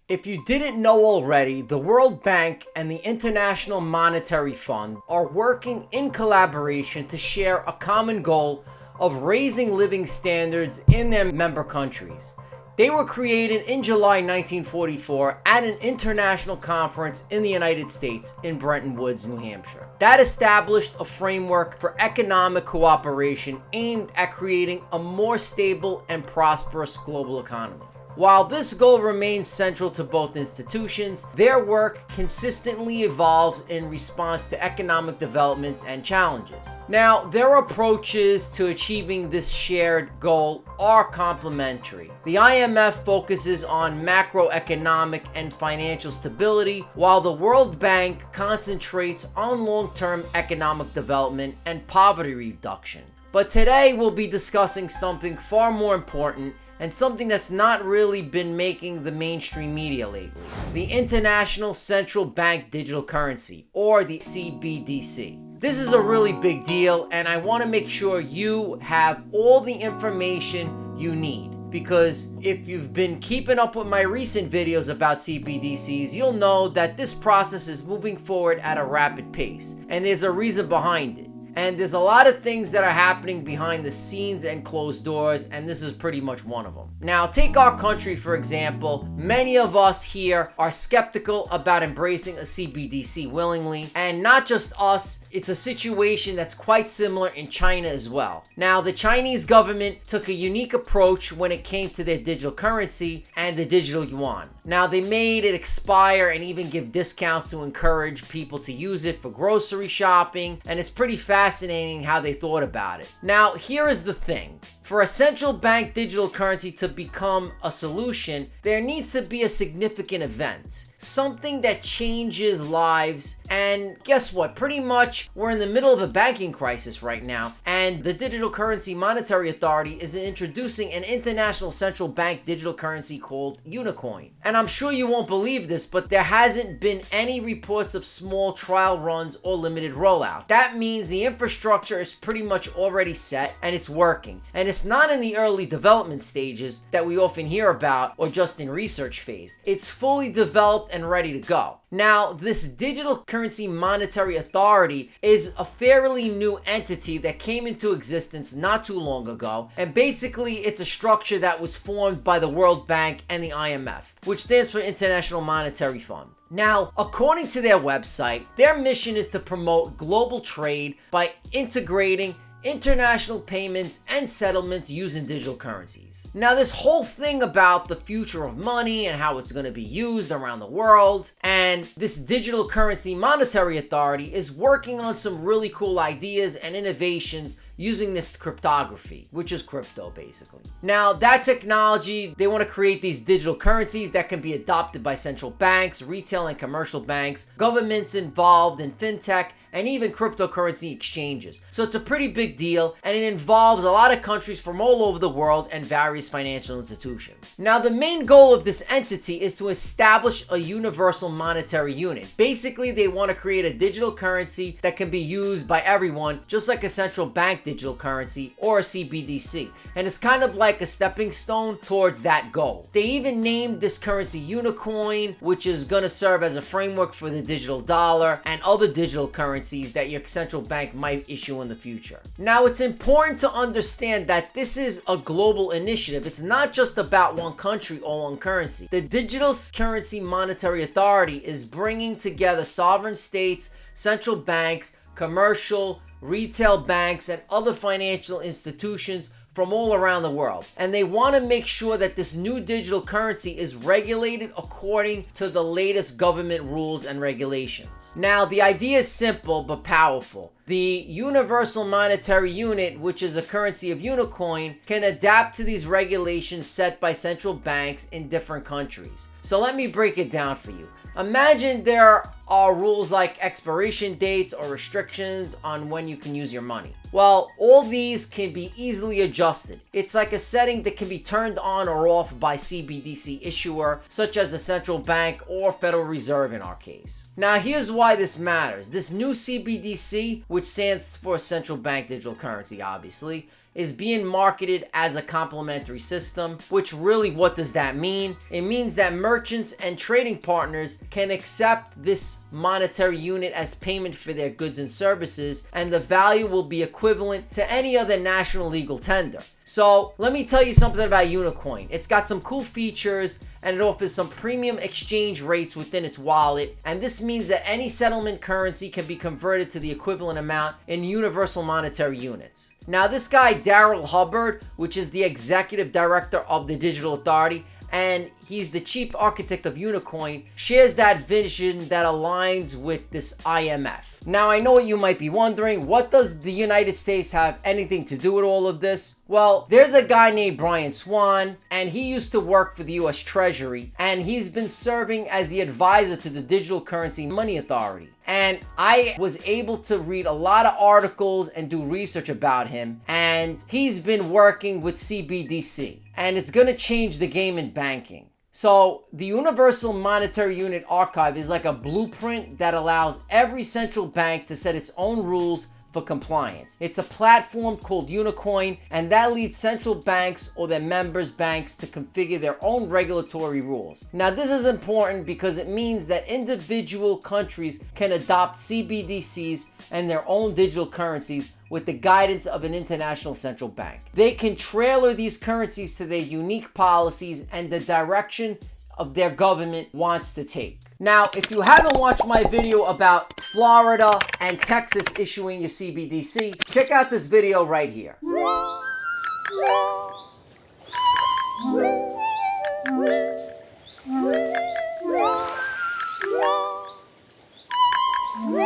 If you didn't know already, the World Bank and the International Monetary Fund are working in collaboration to share a common goal of raising living standards in their member countries. They were created in July 1944 at an international conference in the United States in Bretton Woods, New Hampshire. That established a framework for economic cooperation aimed at creating a more stable and prosperous global economy. While this goal remains central to both institutions, their work consistently evolves in response to economic developments and challenges. Now, their approaches to achieving this shared goal are complementary. The IMF focuses on macroeconomic and financial stability, while the World Bank concentrates on long-term economic development and poverty reduction. But today we'll be discussing something far more important and something that's not really been making the mainstream media lately: the International Central Bank Digital Currency, or the CBDC. This is a really big deal, and I want to make sure you have all the information you need. Because if you've been keeping up with my recent videos about CBDCs, you'll know that this process is moving forward at a rapid pace, and there's a reason behind it. And there's a lot of things that are happening behind the scenes and closed doors, and this is pretty much one of them. Now, take our country, for example. Many of us here are skeptical about embracing a CBDC willingly, and not just us, it's a situation that's quite similar in China as well. Now, the Chinese government took a unique approach when it came to their digital currency and the digital yuan. Now, they made it expire and even give discounts to encourage people to use it for grocery shopping, and it's pretty fascinating how they thought about it. Now, here is the thing. For a central bank digital currency to become a solution, there needs to be a significant event. Something that changes lives, and guess what? Pretty much we're in the middle of a banking crisis right now, and the Digital Currency Monetary Authority is introducing an international central bank digital currency called UNICOIN. And I'm sure you won't believe this, but there hasn't been any reports of small trial runs or limited rollout. That means the infrastructure is pretty much already set and it's working. And it's not in the early development stages that we often hear about or just in research phase. It's fully developed and ready to go. Now, this Digital Currency Monetary Authority is a fairly new entity that came into existence not too long ago, and basically it's a structure that was formed by the World Bank and the IMF, which stands for International Monetary Fund. Now, according to their website, their mission is to promote global trade by integrating international payments and settlements using digital currencies. Now, this whole thing about the future of money and how it's going to be used around the world, and this Digital Currency Monetary Authority is working on some really cool ideas and innovations using this cryptography, which is crypto basically. Now, that technology, they want to create these digital currencies that can be adopted by central banks, retail and commercial banks, governments involved in fintech, and even cryptocurrency exchanges. So it's a pretty big deal, and it involves a lot of countries from all over the world and various financial institutions. Now, the main goal of this entity is to establish a universal monetary unit. Basically, they want to create a digital currency that can be used by everyone, just like a central bank digital currency or a CBDC. And it's kind of like a stepping stone towards that goal. They even named this currency UNICOIN, which is going to serve as a framework for the digital dollar and other digital currencies that your central bank might issue in the future. Now, it's important to understand that this is a global initiative. It's not just about one country or one currency. The Digital Currency Monetary Authority is bringing together sovereign states, central banks, commercial, retail banks, and other financial institutions from all around the world. And they want to make sure that this new digital currency is regulated according to the latest government rules and regulations. Now, the idea is simple but powerful. The Universal Monetary Unit, which is a currency of UNICOIN, can adapt to these regulations set by central banks in different countries. So let me break it down for you. Imagine there are rules like expiration dates or restrictions on when you can use your money. Well, all these can be easily adjusted. It's like a setting that can be turned on or off by CBDC issuer, such as the central bank or Federal Reserve in our case. Now, here's why this matters. This new CBDC, which stands for central bank digital currency, obviously, is being marketed as a complementary system, which really, what does that mean? It means that merchants and trading partners can accept this monetary unit as payment for their goods and services, and the value will be equivalent to any other national legal tender. So let me tell you something about UNICOIN. It's got some cool features and it offers some premium exchange rates within its wallet, and this means that any settlement currency can be converted to the equivalent amount in universal monetary units. Now this guy Daryl Hubbard, which is the executive director of the Digital Authority, and he's the chief architect of UNICOIN, shares that vision that aligns with this IMF. Now I know what you might be wondering, what does the United States have anything to do with all of this? Well, there's a guy named Brian Swan, and he used to work for the US Treasury, and he's been serving as the advisor to the Digital Currency Money Authority. And I was able to read a lot of articles and do research about him, and he's been working with CBDC, and it's gonna change the game in banking. So the Universal Monetary Unit Archive is like a blueprint that allows every central bank to set its own rules for compliance. It's a platform called UNICOIN, and that leads central banks or their members banks to configure their own regulatory rules. Now this is important because it means that individual countries can adopt CBDCs and their own digital currencies with the guidance of an international central bank. They can tailor these currencies to their unique policies and the direction of their government wants to take. Now, if you haven't watched my video about Florida and Texas issuing your CBDC, check out this video right here.